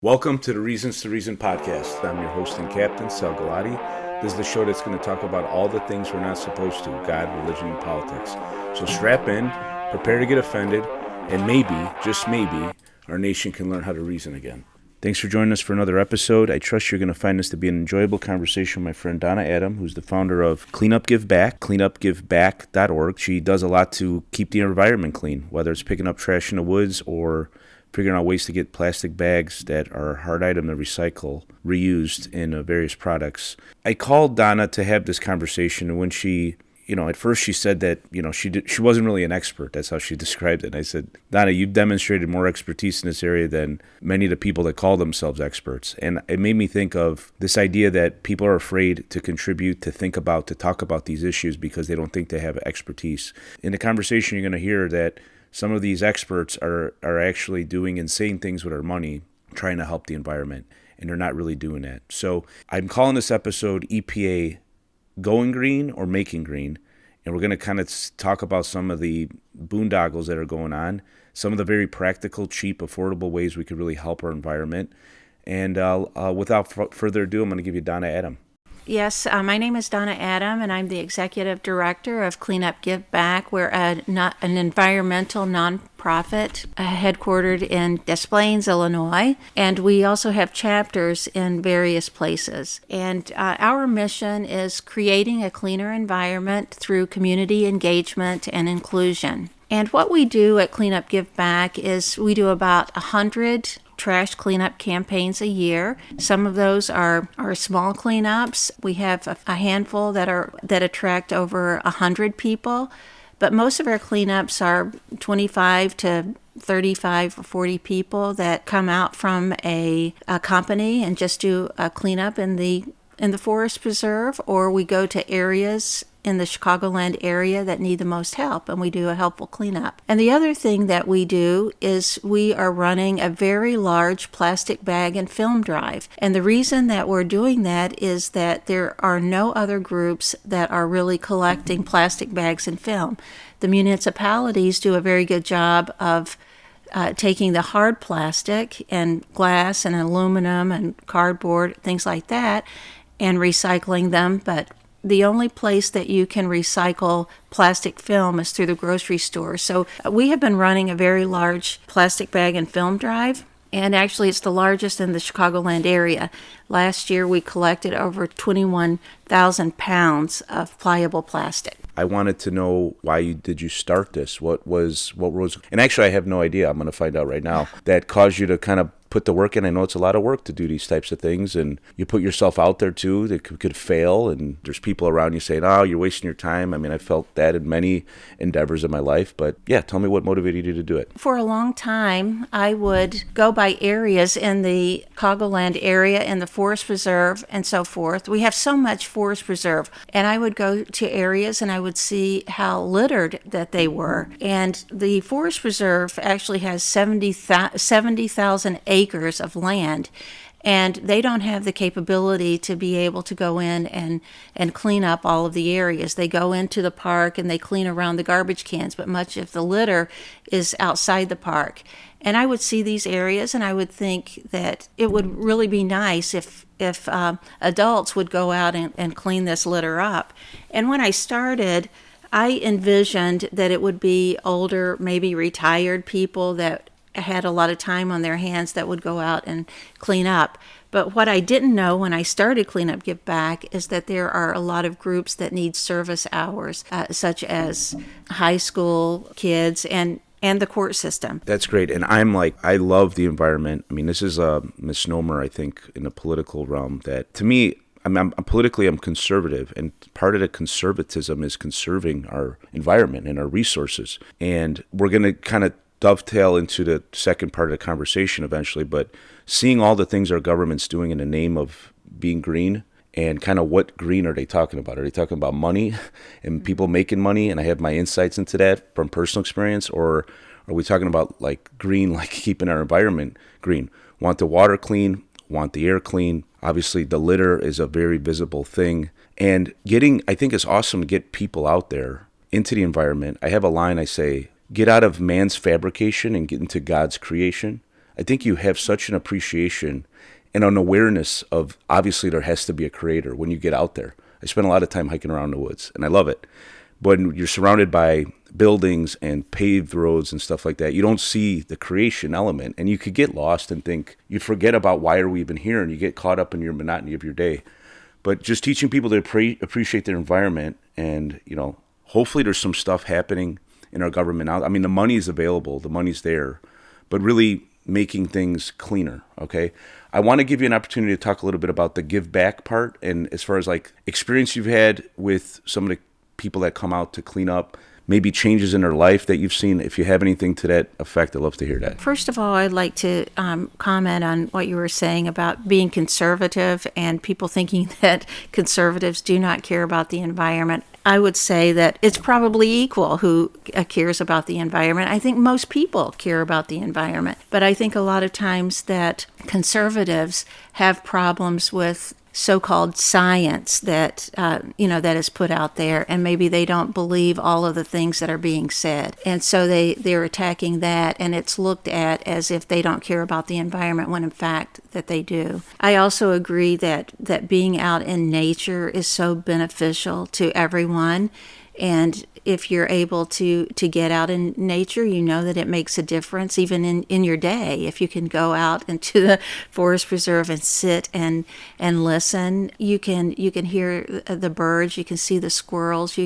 Welcome to the Reasons to Reason podcast. I'm your host and captain, Sal Galati. This is the show that's going to talk about all the things we're not supposed to: God, religion, and politics. So strap in, prepare to get offended, and maybe, just maybe, our nation can learn how to reason again. Thanks for joining us for another episode. I trust you're going to find this to be an enjoyable conversation with my friend Donna Adam, who's the founder of Clean Up Give Back, cleanupgiveback.org. She does a lot to keep the environment clean, whether it's picking up trash in the woods or figuring out ways to get plastic bags that are a hard item to recycle reused in various products. I called Donna to have this conversation, and when she, at first she said that, she wasn't really an expert. That's how she described it. And I said, Donna, you've demonstrated more expertise in this area than many of the people that call themselves experts. And it made me think of this idea that people are afraid to contribute, to think about, to talk about these issues because they don't think they have expertise. In the conversation, you're going to hear that some of these experts are actually doing insane things with our money, trying to help the environment, and they're not really doing that. So I'm calling this episode E.P.A. Going Green or Making Green, and we're going to kind of talk about some of the boondoggles that are going on, some of the very practical, cheap, affordable ways we could really help our environment. And without further ado, I'm going to give you Donna Adam. Yes, my name is Donna Adam, and I'm the executive director of Clean Up Give Back. We're an environmental nonprofit headquartered in Des Plaines, Illinois, and we also have chapters in various places. And our mission is creating a cleaner environment through community engagement and inclusion. And what we do at Clean Up Give Back is we do about 100 trash cleanup campaigns a year. Some of those are small cleanups. We have a handful that attract over 100 people, but most of our cleanups are 25 to 35 or 40 people that come out from a company and just do a cleanup in the forest preserve, or we go to areas in the Chicagoland area that need the most help, and we do a helpful cleanup. And the other thing that we do is we are running a very large plastic bag and film drive. And the reason that we're doing that is that there are no other groups that are really collecting plastic bags and film. The municipalities do a very good job of taking the hard plastic and glass and aluminum and cardboard, things like that, and recycling them, but the only place that you can recycle plastic film is through the grocery store. So we have been running a very large plastic bag and film drive, and actually it's the largest in the Chicagoland area. Last year we collected over 21,000 pounds of pliable plastic. I wanted to know did you start this? What was, and actually I have no idea. I'm going to find out right now. That caused you to kind of put the work in. I know it's a lot of work to do these types of things, and you put yourself out there too that could fail, and there's people around you saying, oh, you're wasting your time. I mean, I felt that in many endeavors in my life, but yeah, tell me what motivated you to do it. For a long time, I would go by areas in the Chicagoland area, in the forest preserve and so forth. We have so much forest preserve, and I would go to areas and I would see how littered that they were. And the forest preserve actually has 70,000 acres of land, and they don't have the capability to be able to go in and clean up all of the areas. They go into the park and they clean around the garbage cans, but much of the litter is outside the park. And I would see these areas and I would think that it would really be nice if adults would go out and clean this litter up. And when I started, I envisioned that it would be older, maybe retired people that had a lot of time on their hands that would go out and clean up. But what I didn't know when I started Clean Up Give Back is that there are a lot of groups that need service hours, such as high school kids and the court system. That's great. And I love the environment. I mean, this is a misnomer, I think, in the political realm that, to me, I'm conservative, and part of the conservatism is conserving our environment and our resources. And we're going to kind of dovetail into the second part of the conversation eventually, but seeing all the things our government's doing in the name of being green, and kind of what green are they talking about? Are they talking about money and people making money? And I have my insights into that from personal experience, or are we talking about like green, like keeping our environment green? Want the water clean, want the air clean. Obviously the litter is a very visible thing, and I think it's awesome to get people out there into the environment. I have a line I say, get out of man's fabrication and get into God's creation. I think you have such an appreciation and an awareness of, obviously there has to be a creator when you get out there. I spend a lot of time hiking around the woods, and I love it. But when you're surrounded by buildings and paved roads and stuff like that, you don't see the creation element, and you could get lost and think, you forget about why are we even here, and you get caught up in your monotony of your day. But just teaching people to appreciate their environment, and, hopefully there's some stuff happening in our government now. I mean, the money is available, the money's there, but really making things cleaner, okay? I want to give you an opportunity to talk a little bit about the give back part, and as far as like experience you've had with some of the people that come out to clean up, maybe changes in their life that you've seen. If you have anything to that effect, I'd love to hear that. First of all, I'd like to comment on what you were saying about being conservative and people thinking that conservatives do not care about the environment. I would say that it's probably equal who cares about the environment. I think most people care about the environment. But I think a lot of times that conservatives have problems with so-called science that that is put out there, and maybe they don't believe all of the things that are being said, and so they're attacking that, and it's looked at as if they don't care about the environment when in fact that they do. I also agree that being out in nature is so beneficial to everyone, and if you're able to get out in nature, you know that it makes a difference even in your day. If you can go out into the forest preserve and sit and listen, you can hear the birds, you can see the squirrels.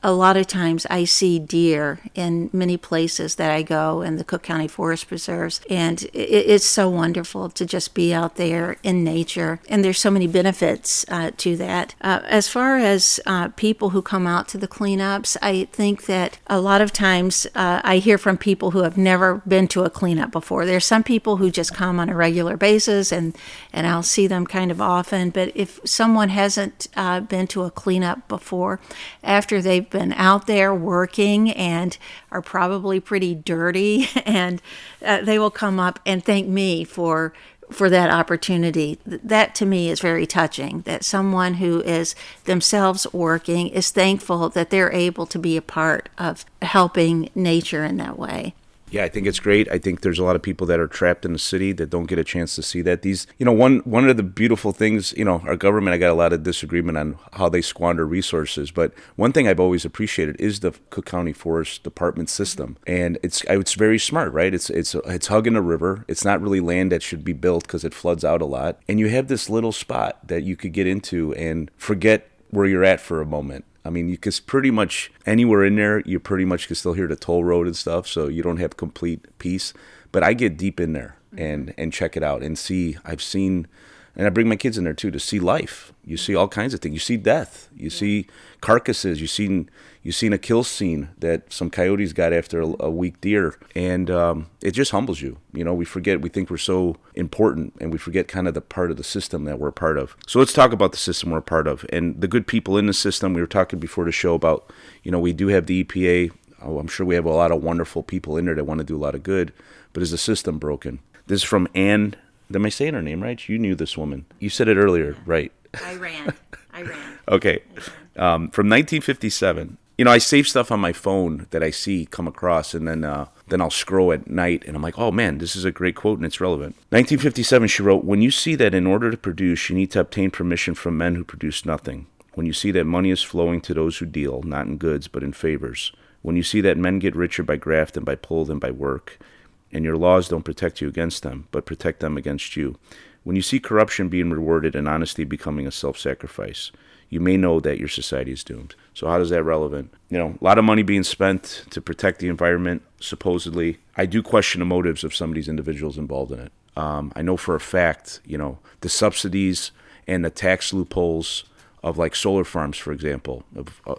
A lot of times I see deer in many places that I go in the Cook County Forest Preserves, and it's so wonderful to just be out there in nature, and there's so many benefits to that. As far as people who come out to the cleanups, I think that a lot of times I hear from people who have never been to a cleanup before. There's some people who just come on a regular basis, and I'll see them kind of often, but if someone hasn't been to a cleanup before, after they've been out there working and are probably pretty dirty, and they will come up and thank me for that opportunity. That to me is very touching, that someone who is themselves working is thankful that they're able to be a part of helping nature in that way. Yeah, I think it's great. I think there's a lot of people that are trapped in the city that don't get a chance to see that. One of the beautiful things, our government, I got a lot of disagreement on how they squander resources, but one thing I've always appreciated is the Cook County Forest Department system, and it's very smart, right? It's hugging a river. It's not really land that should be built because it floods out a lot, and you have this little spot that you could get into and forget where you're at for a moment. I mean, you can pretty much anywhere in there, you pretty much can still hear the toll road and stuff, so you don't have complete peace. But I get deep in there and check it out and see. I've seen, and I bring my kids in there too to see life. You see all kinds of things. You see death. You see carcasses. You've seen a kill scene that some coyotes got after a weak deer, and it just humbles you. We forget. We think we're so important, and we forget kind of the part of the system that we're a part of. So let's talk about the system we're a part of and the good people in the system. We were talking before the show about, we do have the E.P.A. Oh, I'm sure we have a lot of wonderful people in there that want to do a lot of good, but is the system broken? This is from Anne. Am I saying her name right? You knew this woman. You said it earlier, right? I ran. Okay. From 1957. I save stuff on my phone that I see come across, and then I'll scroll at night, and I'm like, oh man, this is a great quote, and it's relevant. 1957, she wrote, "When you see that in order to produce, you need to obtain permission from men who produce nothing. When you see that money is flowing to those who deal, not in goods, but in favors. When you see that men get richer by graft and by pull than by work, and your laws don't protect you against them, but protect them against you. When you see corruption being rewarded and honesty becoming a self-sacrifice, you may know that your society is doomed." So how is that relevant? A lot of money being spent to protect the environment, supposedly. I do question the motives of some of these individuals involved in it. I know for a fact, the subsidies and the tax loopholes of like solar farms, for example.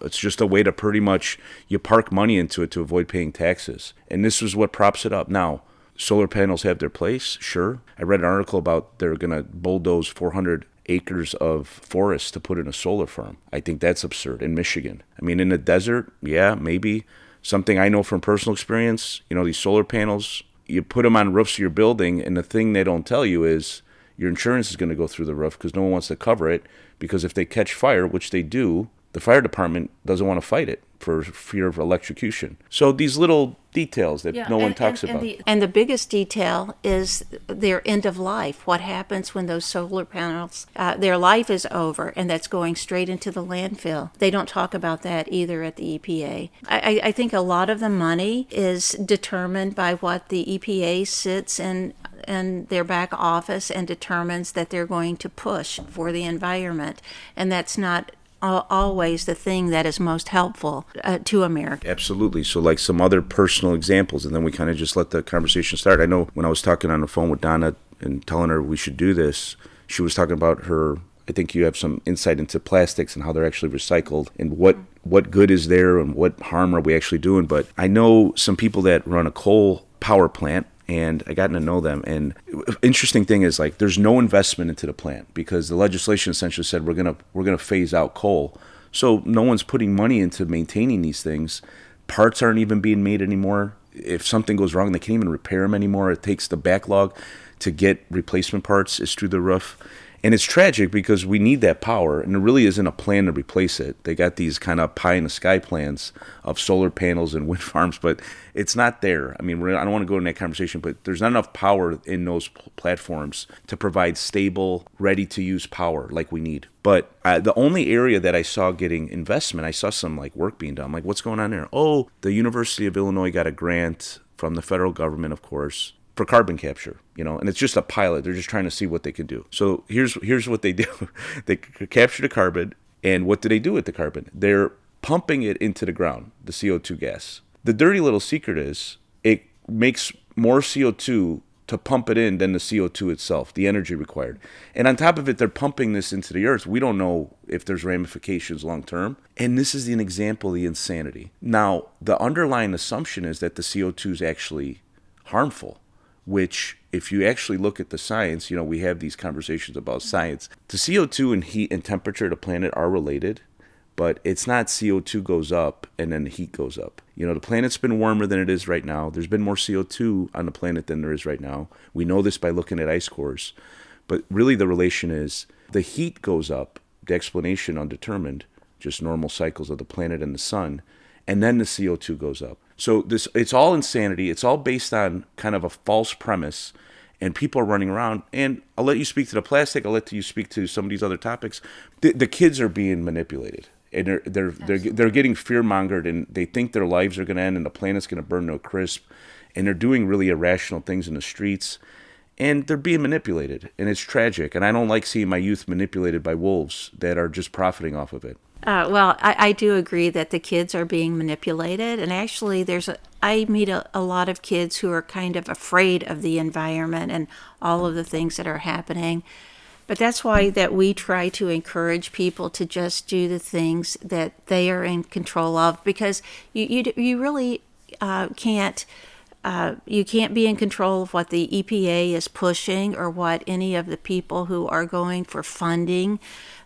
It's just a way to pretty much, you park money into it to avoid paying taxes. And this is what props it up. Now, solar panels have their place, sure. I read an article about they're going to bulldoze 400 acres of forest to put in a solar farm. I think that's absurd in Michigan. I mean, in the desert, yeah, maybe. Something I know from personal experience, these solar panels, you put them on roofs of your building, and the thing they don't tell you is your insurance is going to go through the roof because no one wants to cover it, because if they catch fire, which they do, the fire department doesn't want to fight it for fear of electrocution. So these little details that no one talks about. And the biggest detail is their end of life. What happens when those solar panels, their life is over, and that's going straight into the landfill. They don't talk about that either at the EPA. I think a lot of the money is determined by what the EPA sits in their back office and determines that they're going to push for the environment. And that's not always the thing that is most helpful to America. Absolutely. So like some other personal examples, and then we kind of just let the conversation start. I know when I was talking on the phone with Donna and telling her we should do this, she was talking about her, I think you have some insight into plastics and how they're actually recycled and what good is there and what harm are we actually doing. But I know some people that run a coal power plant, and I gotten to know them. And interesting thing is, like, there's no investment into the plant because the legislation essentially said we're gonna phase out coal. So no one's putting money into maintaining these things. Parts aren't even being made anymore. If something goes wrong, they can't even repair them anymore. It takes the backlog to get replacement parts is through the roof. And it's tragic because we need that power, and there really isn't a plan to replace it. They got these kind of pie-in-the-sky plans of solar panels and wind farms, but it's not there. I mean, I don't want to go in that conversation, but there's not enough power in those platforms to provide stable, ready-to-use power like we need. But the only area that I saw getting investment, I saw some like work being done. I'm like, what's going on there? Oh, the University of Illinois got a grant from the federal government, of course, for carbon capture, and it's just a pilot. They're just trying to see what they can do. So here's what they do. They capture the carbon, and what do they do with the carbon? They're pumping it into the ground, the CO2 gas. The dirty little secret is it makes more CO2 to pump it in than the CO2 itself, the energy required. And on top of it, they're pumping this into the earth. We don't know if there's ramifications long term. And this is an example of the insanity. Now, the underlying assumption is that the CO2 is actually harmful, which if you actually look at the science, we have these conversations about science. The CO2 and heat and temperature of the planet are related, but it's not CO2 goes up and then the heat goes up. The planet's been warmer than it is right now. There's been more CO2 on the planet than there is right now. We know this by looking at ice cores. But really the relation is the heat goes up, the explanation undetermined, just normal cycles of the planet and the sun, and then the CO2 goes up. So it's all insanity. It's all based on kind of a false premise, and people are running around. And I'll let you speak to the plastic. I'll let you speak to some of these other topics. The kids are being manipulated, and they're getting fear-mongered, and they think their lives are going to end and the planet's going to burn to a crisp, and they're doing really irrational things in the streets, and they're being manipulated, and it's tragic. And I don't like seeing my youth manipulated by wolves that are just profiting off of it. Well, I do agree that the kids are being manipulated, and actually I meet a lot of kids who are kind of afraid of the environment and all of the things that are happening. But that's why that we try to encourage people to just do the things that they are in control of, because you really can't. You can't be in control of what the EPA is pushing or what any of the people who are going for funding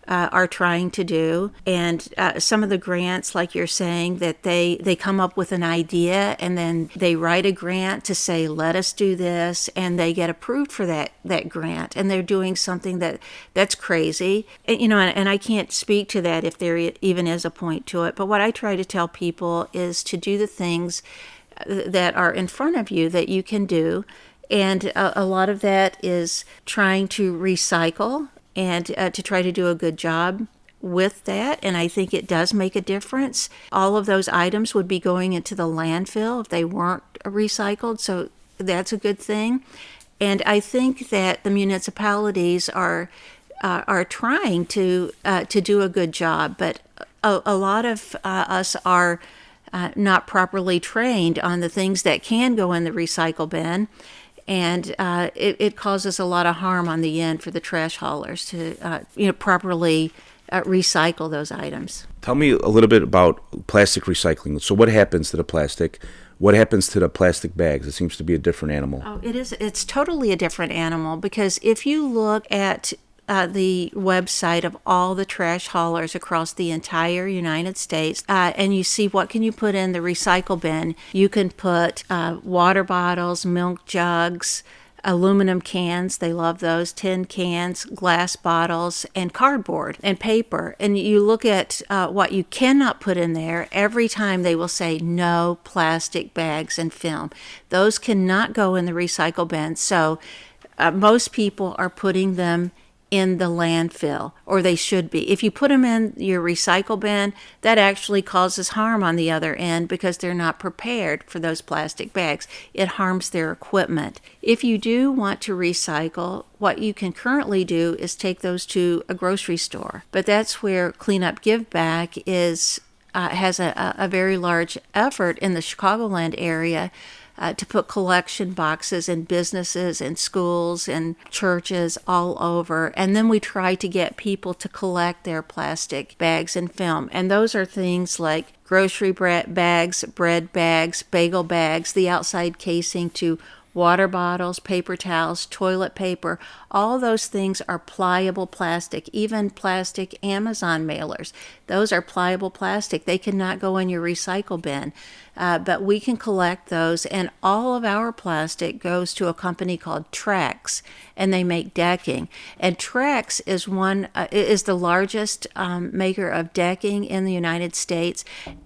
are trying to do. And some of the grants, like you're saying, that they come up with an idea and then they write a grant to say, let us do this, and they get approved for that grant. And they're doing something that's crazy. And I can't speak to that if there even is a point to it. But what I try to tell people is to do the things that are in front of you that you can do. And a lot of that is trying to recycle and to try to do a good job with that. And I think it does make a difference. All of those items would be going into the landfill if they weren't recycled. So that's a good thing. And I think that the municipalities are trying to do a good job, but a lot of us are not properly trained on the things that can go in the recycle bin, and it causes a lot of harm on the end for the trash haulers to properly recycle those items. Tell me a little bit about plastic recycling. So what happens to the plastic? What happens to the plastic bags? It seems to be a different animal. Oh, it is. It's totally a different animal, because if you look at the website of all the trash haulers across the entire United States, and you see what can you put in the recycle bin. You can put water bottles, milk jugs, aluminum cans, they love those, tin cans, glass bottles, and cardboard and paper. And you look at what you cannot put in there, every time they will say no plastic bags and film. Those cannot go in the recycle bin. So most people are putting them in the landfill, or they should be. If you put them in your recycle bin, that actually causes harm on the other end because they're not prepared for those plastic bags. It harms their equipment. If you do want to recycle, what you can currently do is take those to a grocery store. But that's where Clean Up Give Back has a very large effort in the Chicagoland area to put collection boxes in businesses and schools and churches all over. And then we try to get people to collect their plastic bags and film. And those are things like grocery bags, bread bags, bagel bags, the outside casing to water bottles, paper towels, toilet paper. All those things are pliable plastic, even plastic Amazon mailers. Those are pliable plastic. They cannot go in your recycle bin. But we can collect those, and all of our plastic goes to a company called Trex, and they make decking. And Trex is the largest maker of decking in the United States.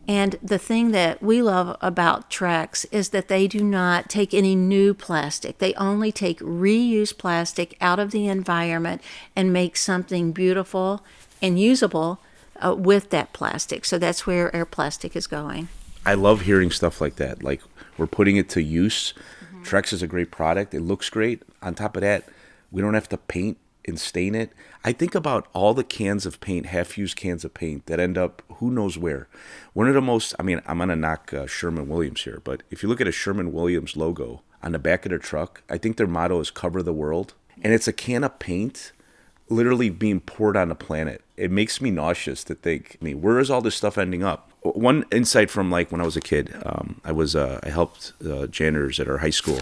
And the thing that we love about Trex is that they do not take any new plastic. They only take reused plastic out of the environment and make something beautiful and usable with that plastic. So that's where our plastic is going. I love hearing stuff like that. Like, we're putting it to use. Trex is a great product. It looks great. On top of that, we don't have to paint and stain it. I think about all the cans of paint, half-used cans of paint that end up who knows where. One of the most, I'm going to knock Sherwin-Williams here, but if you look at a Sherwin-Williams logo on the back of their truck, I think their motto is cover the world. And it's a can of paint literally being poured on the planet. It makes me nauseous to think, where is all this stuff ending up? One insight from like when I was a kid, I helped janitors at our high school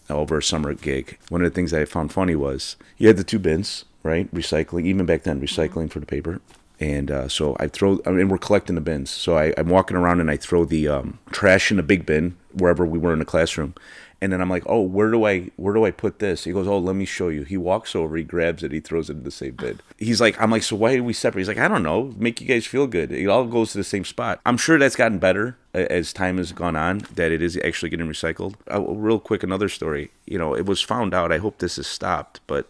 over a summer gig. One of the things I found funny was you had the two bins, right? Recycling, even back then, recycling for the paper. And so we're collecting the bins. So I'm walking around and I throw the trash in the big bin wherever we were in the classroom. And then I'm like, oh, where do I put this? He goes, oh, let me show you. He walks over, he grabs it, he throws it in the same bin. I'm like, so why did we separate? He's like, I don't know, make you guys feel good. It all goes to the same spot. I'm sure that's gotten better as time has gone on, that it is actually getting recycled. Real quick, another story. It was found out, I hope this has stopped, but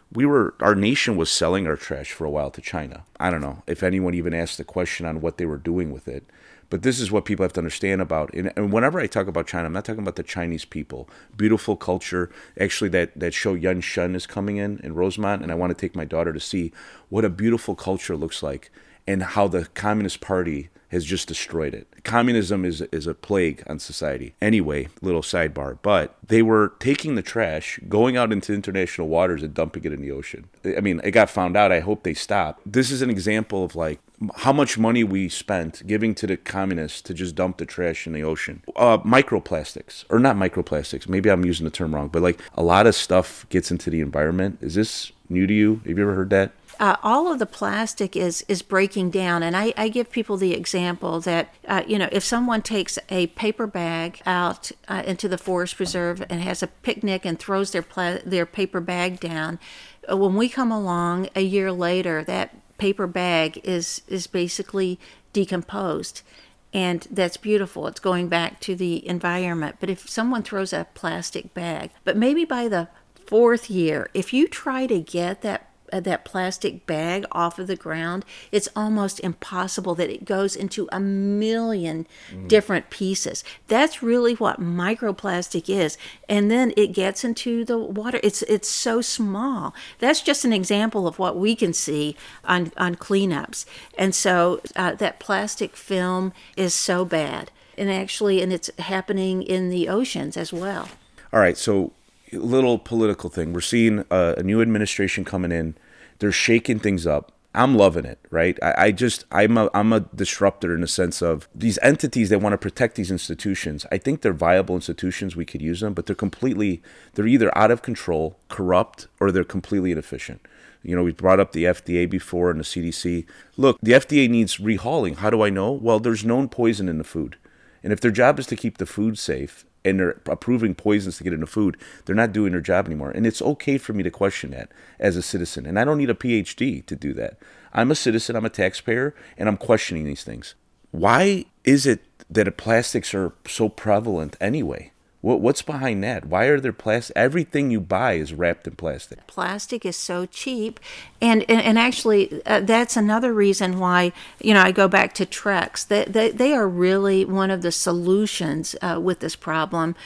our nation was selling our trash for a while to China. I don't know if anyone even asked the question on what they were doing with it. But this is what people have to understand about. And whenever I talk about China, I'm not talking about the Chinese people. Beautiful culture. Actually, that show Yun Shun is coming in Rosemont, and I want to take my daughter to see what a beautiful culture looks like and how the Communist Party has just destroyed it. Communism is a plague on society. Anyway, little sidebar. But they were taking the trash, going out into international waters and dumping it in the ocean. It got found out. I hope they stop. This is an example of like how much money we spent giving to the communists to just dump the trash in the ocean. Microplastics, or not microplastics. Maybe I'm using the term wrong, but like a lot of stuff gets into the environment. Is this new to you? Have you ever heard that? All of the plastic is breaking down, and I give people the example that if someone takes a paper bag out into the forest preserve and has a picnic and throws their paper bag down, when we come along a year later, that paper bag is basically decomposed. And that's beautiful. It's going back to the environment. But if someone throws a plastic bag, but maybe by the fourth year, if you try to get that plastic bag off of the ground, it's almost impossible. That it goes into a million different pieces. That's really what microplastic is. And then it gets into the water. It's so small. That's just an example of what we can see on cleanups. And so that plastic film is so bad. And it's happening in the oceans as well. All right, so little political thing. We're seeing a new administration coming in. They're shaking things up. I'm loving it, right? I'm a disruptor in the sense of these entities that want to protect these institutions. I think they're viable institutions. We could use them, but they're either out of control, corrupt, or they're completely inefficient. We brought up the FDA before and the CDC. Look, the FDA needs rehauling. How do I know? Well, there's known poison in the food. And if their job is to keep the food safe, and they're approving poisons to get into food, they're not doing their job anymore. And it's okay for me to question that as a citizen. And I don't need a PhD to do that. I'm a citizen, I'm a taxpayer, and I'm questioning these things. Why is it that plastics are so prevalent anyway? What's behind that? Why are there plastic? Everything you buy is wrapped in plastic. Plastic is so cheap, and actually that's another reason why I go back to Trex. They are really one of the solutions with this problem.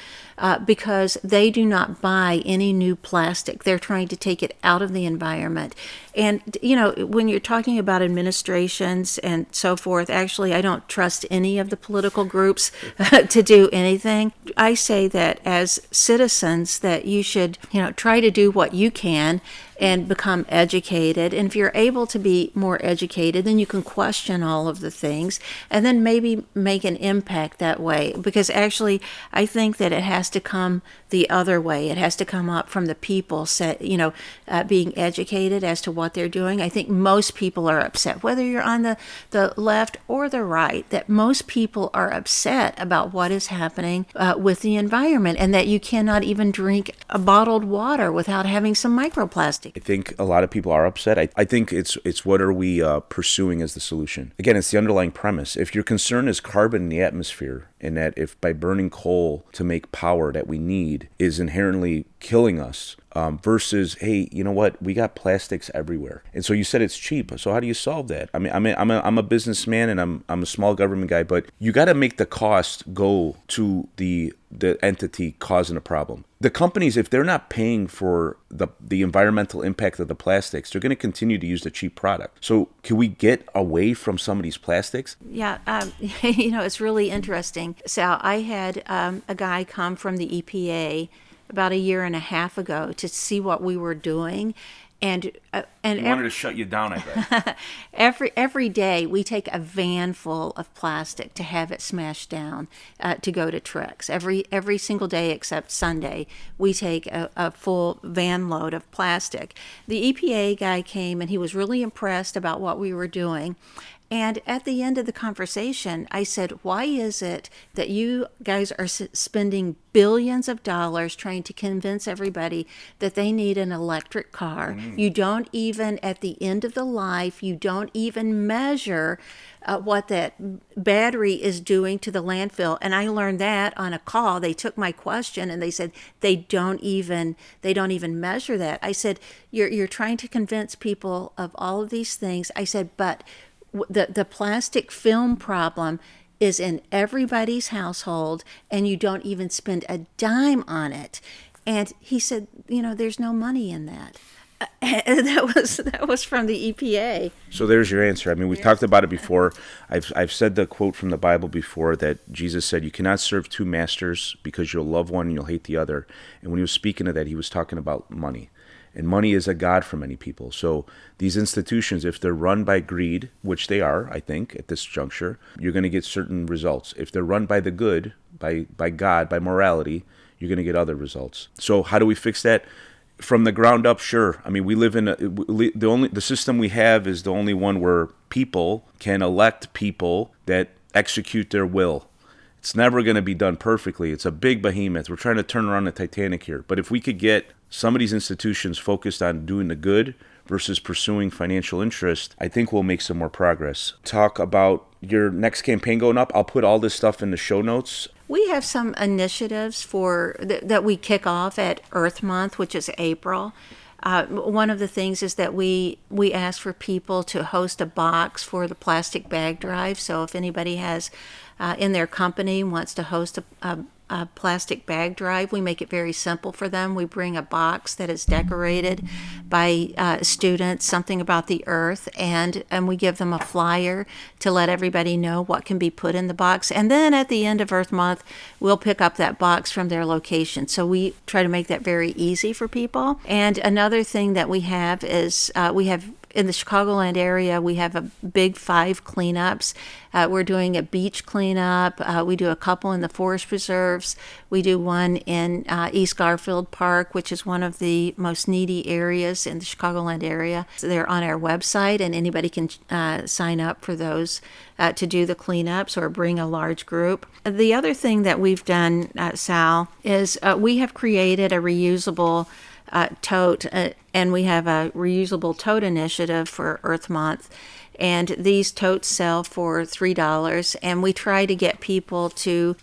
Because they do not buy any new plastic. They're trying to take it out of the environment. And, when you're talking about administrations and so forth, actually, I don't trust any of the political groups to do anything. I say that as citizens that you should, try to do what you can and become educated. And if you're able to be more educated, then you can question all of the things and then maybe make an impact that way. Because actually, I think that it has to come the other way. It has to come up from the people, being educated as to what they're doing. I think most people are upset, whether you're on the left or the right, that most people are upset about what is happening with the environment and that you cannot even drink a bottled water without having some microplastic. I think a lot of people are upset. I think it's what are we pursuing as the solution? Again, it's the underlying premise. If your concern is carbon in the atmosphere, and that if by burning coal to make power that we need is inherently killing us, versus, hey, you know what? We got plastics everywhere, and so you said it's cheap. So how do you solve that? I mean, I'm a businessman and I'm a small government guy, but you got to make the cost go to the entity causing a problem. The companies, if they're not paying for the environmental impact of the plastics, they're going to continue to use the cheap product. So can we get away from some of these plastics? Yeah, it's really interesting. So I had a guy come from the EPA about a year and a half ago to see what we were doing. And He wanted to shut you down, I bet. every day we take a van full of plastic to have it smashed down to go to Trex. Every single day except Sunday, we take a full van load of plastic. The EPA guy came and he was really impressed about what we were doing. And at the end of the conversation, I said, why is it that you guys are spending billions of dollars trying to convince everybody that they need an electric car? You don't even, at the end of the life, you don't even measure what that battery is doing to the landfill. And I learned that on a call. They took my question and they said they don't even measure that. I said, you're trying to convince people of all of these things. I said, but the plastic film problem is in everybody's household, and you don't even spend a dime on it. And he said, there's no money in that. That was from the EPA. So there's your answer. I mean, we've talked about it before. I've said the quote from the Bible before that Jesus said, "You cannot serve two masters because you'll love one and you'll hate the other." And when he was speaking of that, he was talking about money. And money is a god for many people. So these institutions, if they're run by greed, which they are, I think, at this juncture, you're going to get certain results. If they're run by the good, by God, by morality, you're going to get other results. So how do we fix that? From the ground up, sure. I mean, we live in the system we have is the only one where people can elect people that execute their will. It's never going to be done perfectly. It's a big behemoth. We're trying to turn around the Titanic here. But if we could get some of these institutions focused on doing the good versus pursuing financial interest, I think we'll make some more progress. Talk about your next campaign going up. I'll put all this stuff in the show notes. We have some initiatives that we kick off at Earth Month, which is April. One of the things is that we ask for people to host a box for the plastic bag drive. So if anybody has in their company wants to host a plastic bag drive, we make it very simple for them. We bring a box that is decorated by students, something about the earth, and we give them a flyer to let everybody know what can be put in the box. And then at the end of Earth Month, we'll pick up that box from their location. So we try to make that very easy for people. And another thing that we have is we have in the Chicagoland area, we have a big 5 cleanups. We're doing a beach cleanup. We do a couple in the forest preserves. We do one in East Garfield Park, which is one of the most needy areas in the Chicagoland area. So they're on our website, and anybody can sign up for those to do the cleanups or bring a large group. The other thing that we've done, Sal, is we have created a reusable tote, and we have a reusable tote initiative for Earth Month. And these totes sell for $3, and we try to get people to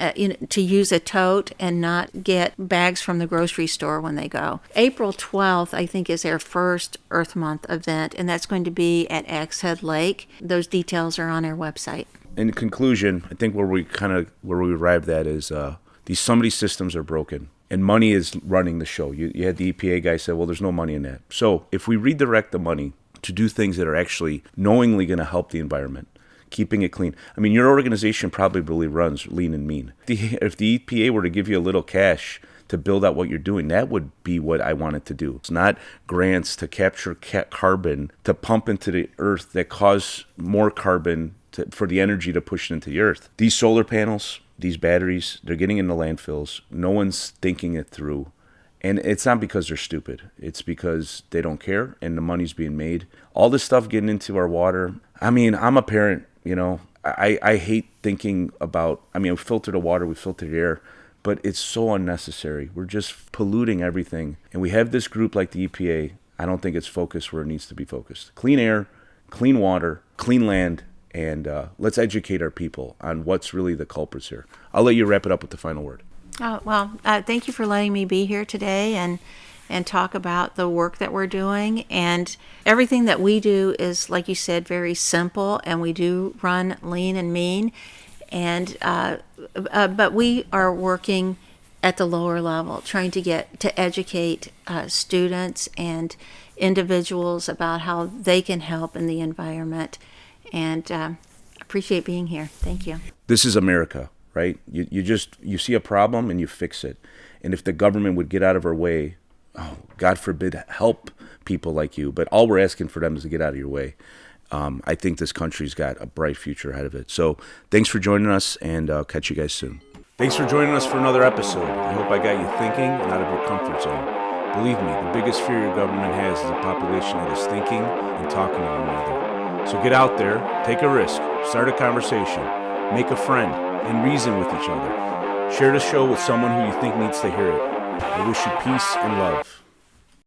use a tote and not get bags from the grocery store when they go. April 12th, I think, is our first Earth Month event, and that's going to be at Axe Head Lake. Those details are on our website. In conclusion, I think where we arrived at is some of these systems are broken. And money is running the show. You had the EPA guy say, well, there's no money in that. So if we redirect the money to do things that are actually knowingly going to help the environment, keeping it clean. I mean, your organization probably runs lean and mean. If the EPA were to give you a little cash to build out what you're doing, that would be what I wanted to do. It's not grants to capture carbon, to pump into the earth that cause more carbon for the energy to push it into the earth. These solar panels, these batteries, they're getting into landfills. No one's thinking it through. And it's not because they're stupid. It's because they don't care and the money's being made. All this stuff getting into our water. I mean, I'm a parent, I hate thinking about, we filter the water, we filter the air, but it's so unnecessary. We're just polluting everything. And we have this group like the EPA. I don't think it's focused where it needs to be focused. Clean air, clean water, clean land, and let's educate our people on what's really the culprits here. I'll let you wrap it up with the final word. Oh, well, thank you for letting me be here today and talk about the work that we're doing. And everything that we do is, like you said, very simple, and we do run lean and mean. And but we are working at the lower level, trying to educate students and individuals about how they can help in the environment. And appreciate being here. Thank you. This is America, right? You see a problem and you fix it. And if the government would get out of our way, God forbid, help people like you. But all we're asking for them is to get out of your way. I think this country's got a bright future ahead of it. So thanks for joining us, and I'll catch you guys soon. Thanks for joining us for another episode. I hope I got you thinking and out of your comfort zone. Believe me, the biggest fear your government has is a population that is thinking and talking to one another. So get out there, take a risk, start a conversation, make a friend, and reason with each other. Share the show with someone who you think needs to hear it. I wish you peace and love.